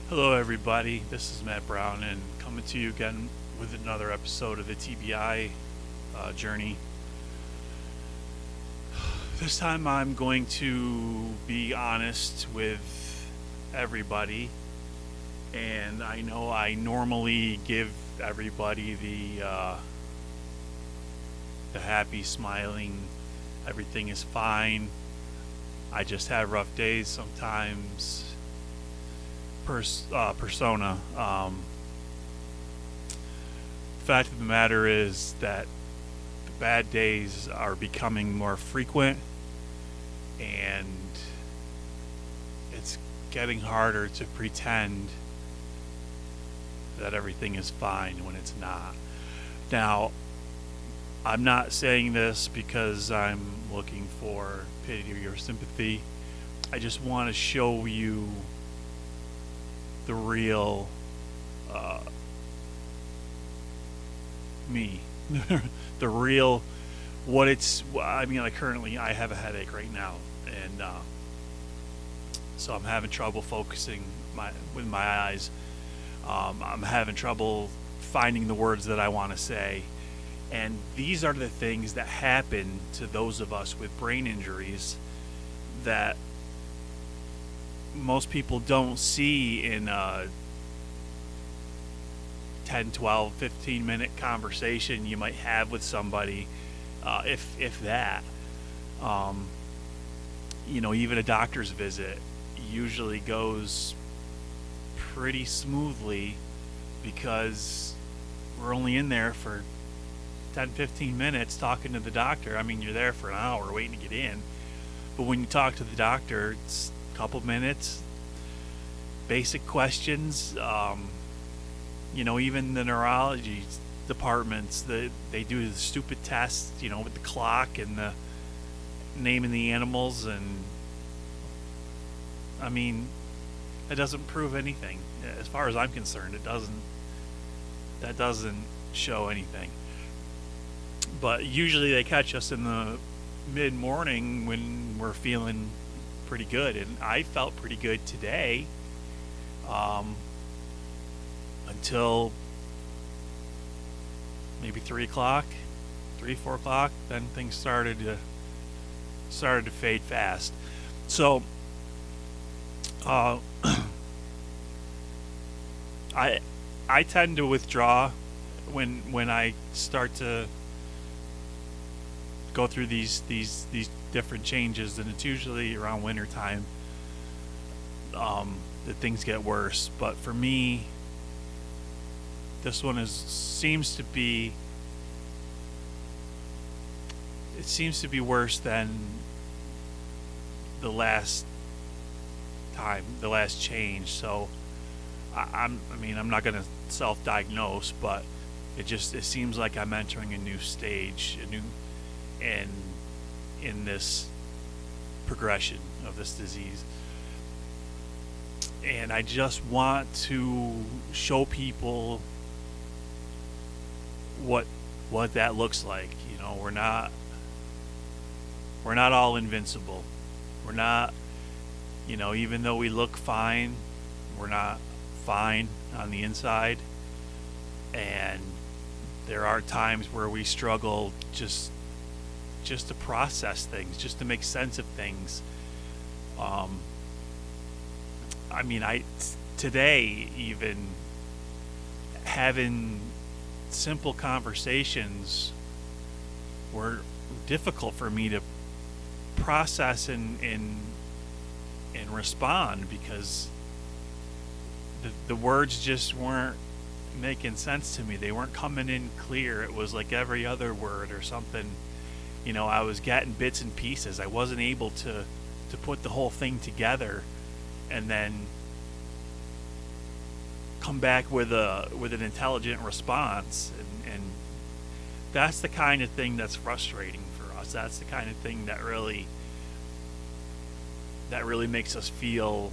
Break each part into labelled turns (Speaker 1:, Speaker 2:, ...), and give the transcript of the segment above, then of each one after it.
Speaker 1: Hello, everybody. This is Matt Brown, and coming to you again with another episode of the TBI journey. This time, I'm going to be honest with everybody, and I know I normally give everybody the happy, smiling, everything is fine. I just have rough days sometimes. Persona. Fact of the matter is that the bad days are becoming more frequent, and it's getting harder to pretend that everything is fine when it's not. Now, I'm not saying this because I'm looking for pity or sympathy. I just want to show you the real me. The real what it's. I mean, like currently, I have a headache right now, and so I'm having trouble focusing with my eyes. I'm having trouble finding the words that I want to say, and these are the things that happen to those of us with brain injuries that most people don't see in a 10, 12, 15-minute conversation you might have with somebody, if that. Um, even a doctor's visit usually goes pretty smoothly because we're only in there for 10, 15 minutes talking to the doctor. I mean, you're there for an hour waiting to get in. But when you talk to the doctor, it's couple minutes, basic questions. Even the neurology departments, they do the stupid tests, with the clock and the naming the animals, and I mean, it doesn't prove anything as far as I'm concerned. That doesn't show anything. But usually they catch us in the mid morning when we're feeling pretty good, and I felt pretty good today, until maybe 3 o'clock, 4 o'clock. Then things started to fade fast. So I I tend to withdraw when I start to go through these different changes, and it's usually around winter time that things get worse. But for me, this one seems to be worse than the last time, the last change. So I'm not gonna self-diagnose, but it seems like I'm entering a new stage, and in this progression of this disease. And I just want to show people what that looks like. We're not all invincible. We're not, even though we look fine, we're not fine on the inside. And there are times where we struggle just to process things, just to make sense of things. Today, even having simple conversations were difficult for me to process and respond, because the words just weren't making sense to me. They weren't coming in clear. It was like every other word or something. I was getting bits and pieces. I wasn't able to put the whole thing together and then come back with an intelligent response. And that's the kind of thing that's frustrating for us. That's the kind of thing that really makes us feel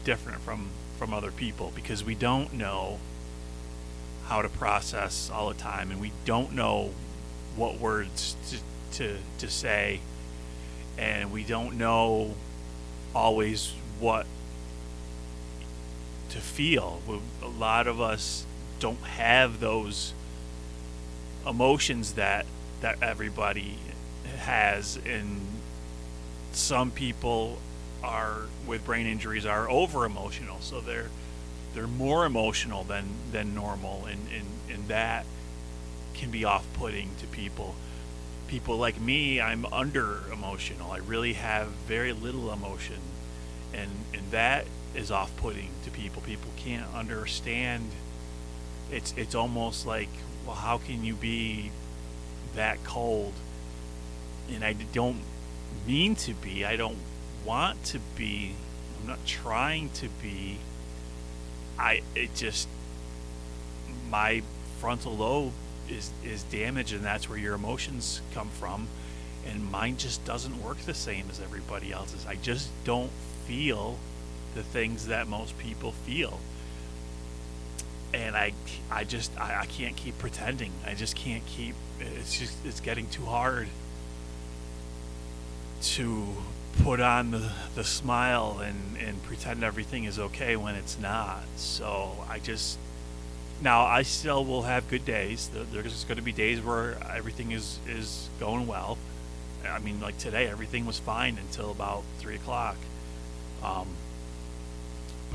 Speaker 1: different from other people, because we don't know how to process all the time, and we don't know what words to say, and we don't know always what to feel. A lot of us don't have those emotions that everybody has, and some people are with brain injuries are over emotional, so they're more emotional than normal, and that can be off-putting to people. People like me, I'm under emotional. I really have very little emotion, and that is off-putting to people. People can't understand. It's almost like, well, how can you be that cold? And I don't mean to be. I don't want to be. I'm not trying to be. It just, my frontal lobe is damaged, and that's where your emotions come from, and mine just doesn't work the same as everybody else's. I just don't feel the things that most people feel, and I can't keep pretending. I just can't keep. It's getting too hard to put on the smile and pretend everything is okay when it's not. So now I still will have good days. There's going to be days where everything is going well. I mean, like today, everything was fine until about 3 o'clock. But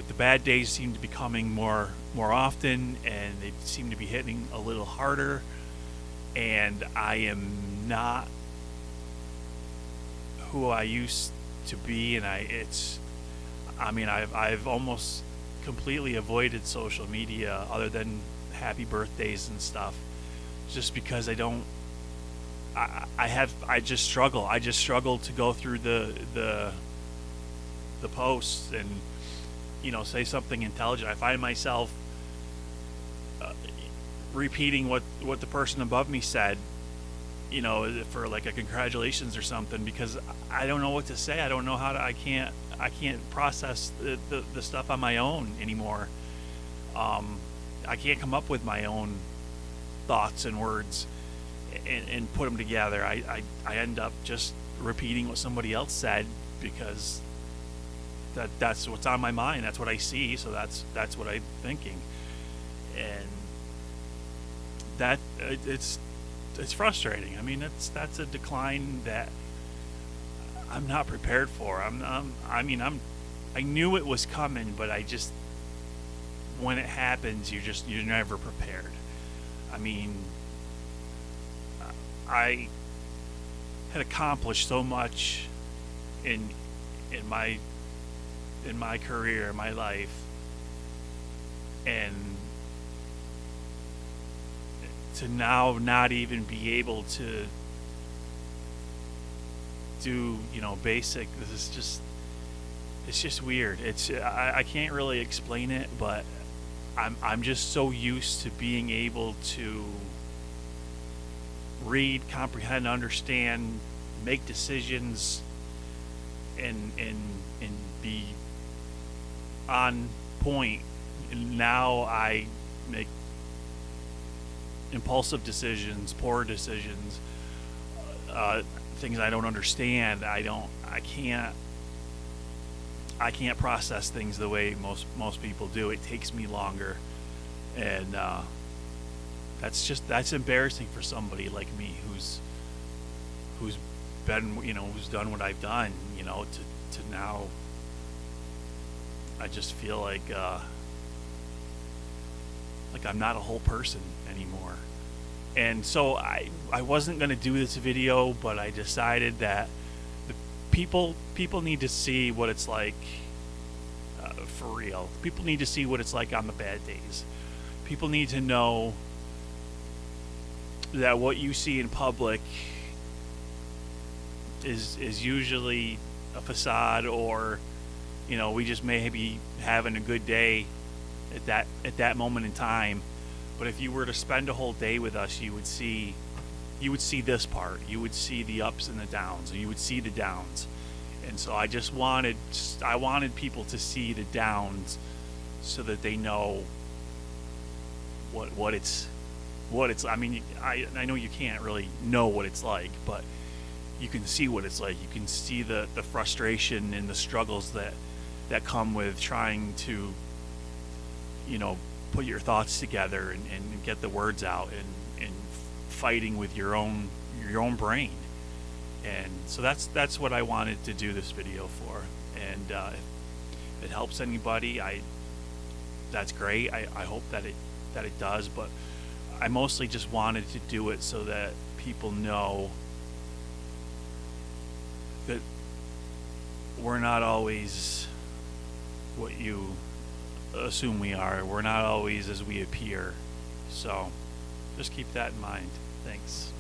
Speaker 1: the bad days seem to be coming more often, and they seem to be hitting a little harder. And I am not who I used to be, and I've almost completely avoided social media other than happy birthdays and stuff, just because I just struggle to go through the posts and say something intelligent. I find myself repeating what the person above me said, for like a congratulations or something, because I don't know what to say. I don't know how to. I can't process the stuff on my own anymore. I can't come up with my own thoughts and words and put them together. I end up just repeating what somebody else said, because that's what's on my mind. That's what I see. So that's what I'm thinking, and that it's frustrating. I mean, that's a decline that I'm not prepared for. I knew it was coming, but when it happens, you're never prepared. I mean, I had accomplished so much in my career, my life, and to now not even be able to do basic. It's just weird. I can't really explain it, but I'm just so used to being able to read, comprehend, understand, make decisions, and be on point. And now I make impulsive decisions, poor decisions, things I don't understand. I can't process things the way most people do. It takes me longer, and that's embarrassing for somebody like me who's been who's done what I've done. To now, I just feel like I'm not a whole person anymore. And so I wasn't going to do this video, but I decided that the people need to see what it's like for real. People need to see what it's like on the bad days. People need to know that what you see in public is usually a facade, or we just may be having a good day at that moment in time. But if you were to spend a whole day with us, you would see this part. You would see the ups and the downs, or you would see the downs. And so I wanted people to see the downs, so that they know what it's. I mean, I know you can't really know what it's like, but you can see what it's like. You can see the frustration and the struggles that come with trying to put your thoughts together and get the words out, and fighting with your own brain. And so that's what I wanted to do this video for. And if it helps anybody, that's great. I hope that it does, but I mostly just wanted to do it so that people know that we're not always what you assume we are. We're not always as we appear. So just keep that in mind. Thanks.